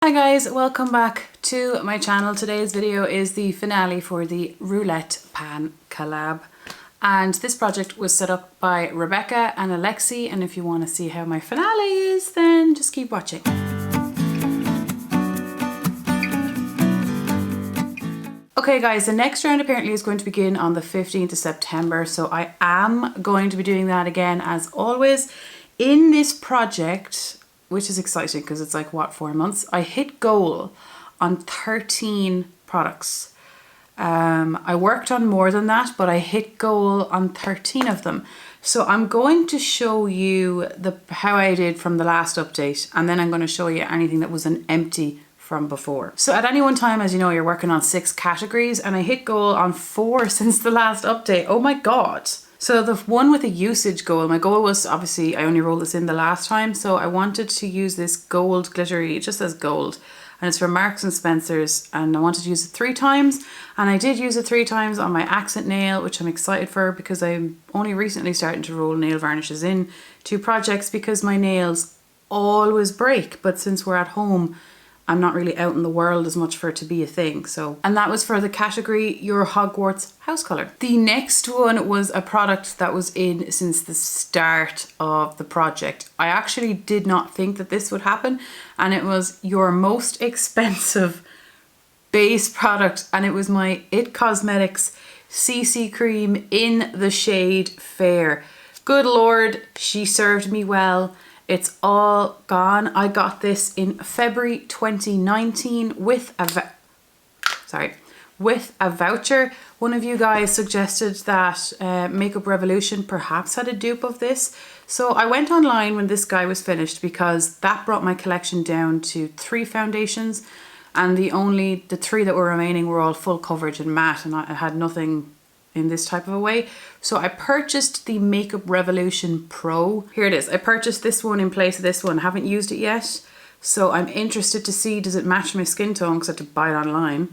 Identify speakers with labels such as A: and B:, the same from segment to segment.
A: Hi guys, welcome back to my channel. Today's video is the finale for the Roulette Pan collab, and this project was set up by Rebecca and Alexy, and if you want to see how my finale is, then just keep watching. Okay guys, the next round apparently is going to begin on the 15th of September, so I am going to be doing that again as always. In this project, which is exciting because it's like, what, 4 months? I hit goal on 13 products. I worked on more than that, but I hit goal on 13 of them. So I'm going to show you how I did from the last update, and then I'm going to show you anything that was an empty from before. So at any one time, as you know, you're working on 6 categories, and I hit goal on 4 since the last update. Oh my God. So the one with a usage goal, my goal was, obviously I only rolled this in the last time, so I wanted to use this gold glittery, it just says gold, and it's from Marks and Spencer's, and I wanted to use it 3 times, and I did use it 3 times on my accent nail, which I'm excited for because I'm only recently starting to roll nail varnishes in to projects because my nails always break, but since we're at home, I'm not really out in the world as much for it to be a thing. So, and that was for the category Your Hogwarts House Colour. The next one was a product that was in since the start of the project. I actually did not think that this would happen, and it was your most expensive base product, and it was my It Cosmetics CC cream in the shade Fair. Good Lord, she served me well. It's all gone. I got this in February 2019 with a voucher. One of you guys suggested that Makeup Revolution perhaps had a dupe of this. So I went online when this guy was finished because that brought my collection down to 3 foundations, and the 3 that were remaining were all full coverage and matte, and I had nothing in this type of a way. So I purchased the Makeup Revolution Pro. Here it is. I purchased this one in place of this one. I haven't used it yet, so I'm interested to see, does it match my skin tone, because I had to buy it online,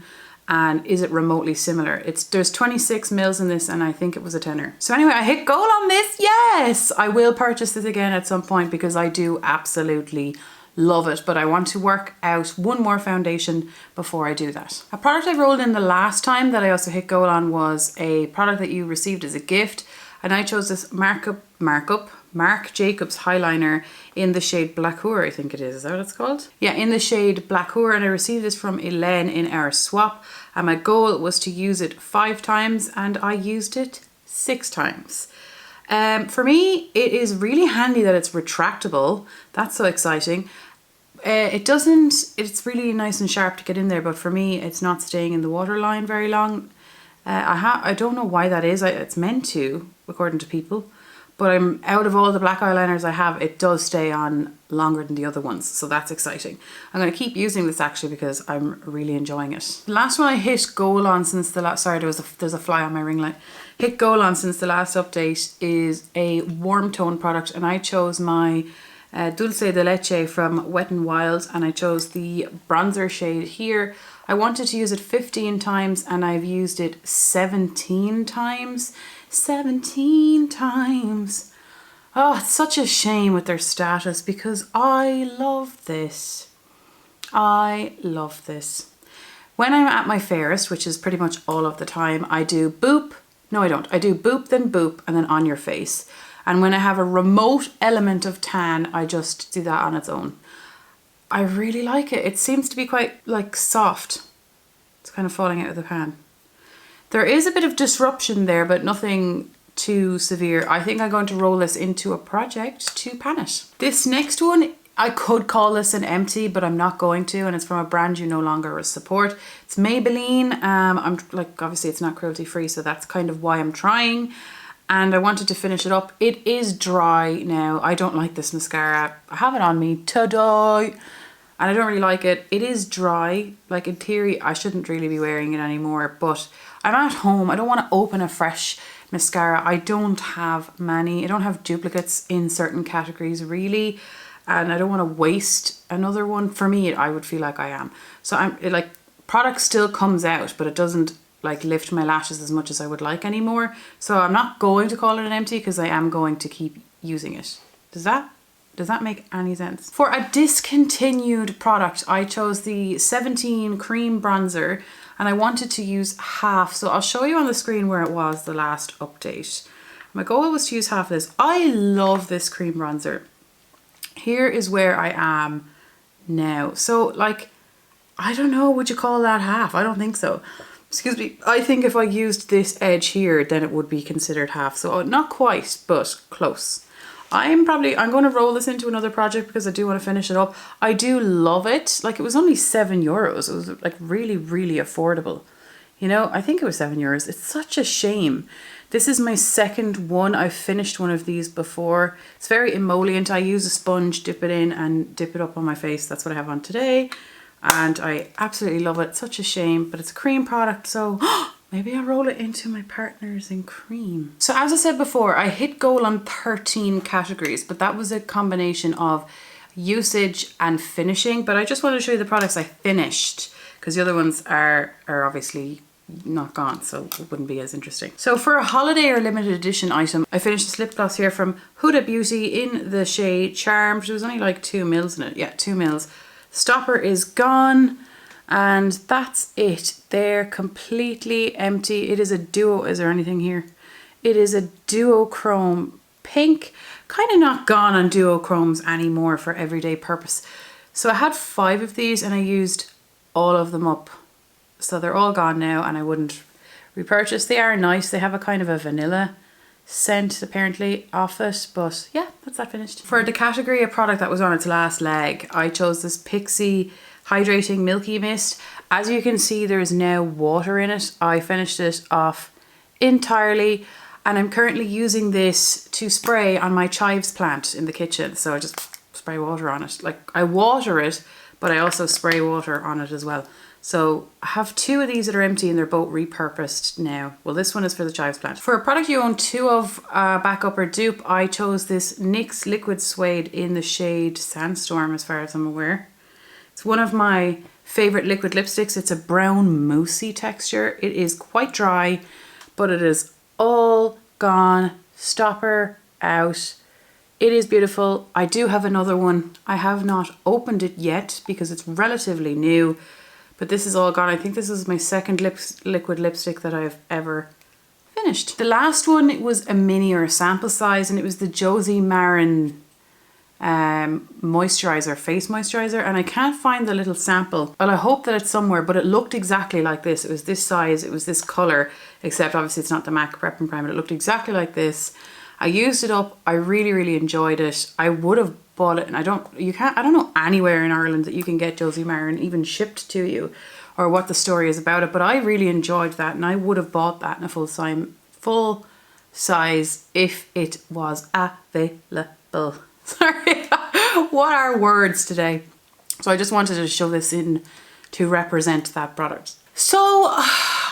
A: and is it remotely similar. There's 26 mils in this, and I think it was a tenner. So anyway, I hit goal on this. Yes, I will purchase this again at some point because I do absolutely love it, but I want to work out one more foundation before I do that. A product I rolled in the last time that I also hit goal on was a product that you received as a gift, and I chose this Marc Jacobs highliner in the shade Blackhour, I think it is. Is that what it's called? Yeah, in the shade Blackhour, and I received this from Elaine in our swap, and my goal was to use it 5 times, and I used it 6 times. For me, it is really handy that it's retractable. That's so exciting. It's really nice and sharp to get in there, but for me, it's not staying in the waterline very long. I don't know why that is. It's meant to, according to people, but I'm out of all the black eyeliners I have, it does stay on longer than the other ones, so that's exciting. I'm going to keep using this actually because I'm really enjoying it. The last one I hit goal on since the last, sorry, there's a fly on my ring light. Hit goal on since the last update is a warm tone product, and I chose my Dulce de Leche from Wet n Wild, and I chose the bronzer shade here. I wanted to use it 15 times, and I've used it 17 times. 17 times. Oh, it's such a shame with their status because I love this. I love this. When I'm at my fairest, which is pretty much all of the time, I do boop. No, I don't. I do boop, then boop, and then on your face. And when I have a remote element of tan, I just do that on its own. I really like it. It seems to be quite like soft. It's kind of falling out of the pan. There is a bit of disruption there, but nothing too severe. I think I'm going to roll this into a project to pan it. This next one, I could call this an empty, but I'm not going to, and it's from a brand you no longer support. It's Maybelline. I'm like, obviously it's not cruelty free, so that's kind of why I'm trying. And I wanted to finish it up. It is dry now. I don't like this mascara. I have it on me today, and I don't really like it. It is dry. Like, in theory, I shouldn't really be wearing it anymore, but I'm at home. I don't want to open a fresh mascara. I don't have many. I don't have duplicates in certain categories really, and I don't want to waste another one. For me, I would feel like I am. So product still comes out, but it doesn't like lift my lashes as much as I would like anymore. So I'm not going to call it an empty because I am going to keep using it. Does that Does that make any sense? For a discontinued product, I chose the 17 cream bronzer, and I wanted to use half. So I'll show you on the screen where it was the last update. My goal was to use half of this. I love this cream bronzer. Here is where I am now. So like, I don't know, would you call that half? I don't think so. Excuse me. I think if I used this edge here, then it would be considered half. So not quite, but close. I'm going to roll this into another project because I do want to finish it up. I do love it. Like, it was only €7. It was like really, really affordable. You know, I think it was €7. It's such a shame. This is my second one. I've finished one of these before. It's very emollient. I use a sponge, dip it in and dip it up on my face. That's what I have on today. And I absolutely love it. It's such a shame, but it's a cream product. So maybe I'll roll it into my partners in cream. So as I said before, I hit goal on 13 categories, but that was a combination of usage and finishing. But I just wanted to show you the products I finished because the other ones are obviously not gone, so it wouldn't be as interesting. So for a holiday or limited edition item, I finished this lip gloss here from Huda Beauty in the shade Charmed. There was only like 2 mils in it. Yeah, 2 mils. Stopper is gone, and that's it. They're completely empty. It is a duo. Is there anything here? It is a duochrome pink. Kind of not gone on duochromes anymore for everyday purpose. So I had 5 of these and I used all of them up. So they're all gone now, and I wouldn't repurchase. They are nice. They have a kind of a vanilla scent apparently off it, but yeah, that's that finished. For the category of product that was on its last leg, I chose this Pixie Hydrating Milky Mist. As you can see, there is now water in it. I finished it off entirely, and I'm currently using this to spray on my chives plant in the kitchen. So I just spray water on it. Like, I water it, but I also spray water on it as well. So I have 2 of these that are empty and they're both repurposed now. Well, this one is for the chives plant. For a product you own 2 of, backup or dupe, I chose this NYX Liquid Suede in the shade Sandstorm, as far as I'm aware. It's one of my favorite liquid lipsticks. It's a brown moussey texture. It is quite dry, but it is all gone. Stopper out. It is beautiful. I do have another one. I have not opened it yet because it's relatively new. But this is all gone. I think this is my second liquid lipstick that I've ever finished. The last one, it was a mini or a sample size, and it was the Josie Maran moisturizer, face moisturizer, and I can't find the little sample. Well, I hope that it's somewhere, but it looked exactly like this. It was this size, it was this color, except obviously it's not the MAC Prep and Prime, but it looked exactly like this. I used it up. I really, really enjoyed it. I would have bought it, and I don't know anywhere in Ireland that you can get Josie Maran even shipped to you, or what the story is about it, but I really enjoyed that, and I would have bought that in a full size if it was available. Sorry, what are words today? So I just wanted to show this in to represent that product. So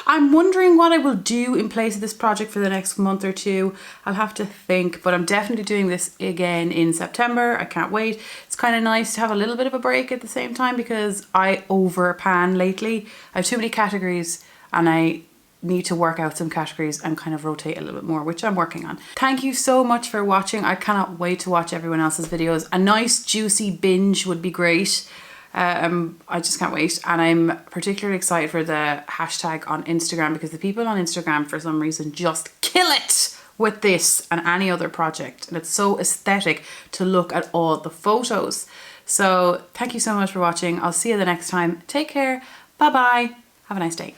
A: I'm wondering what I will do in place of this project for the next month or 2. I'll have to think, but I'm definitely doing this again in September. I can't wait. It's kind of nice to have a little bit of a break at the same time because I overpan lately. I have too many categories and I need to work out some categories and kind of rotate a little bit more, which I'm working on. Thank you so much for watching. I cannot wait to watch everyone else's videos. A nice juicy binge would be great. I just can't wait, and I'm particularly excited for the hashtag on Instagram because the people on Instagram for some reason just kill it with this and any other project, and it's so aesthetic to look at all the photos. So thank you so much for watching. I'll see you the next time. Take care. Bye bye. Have a nice day.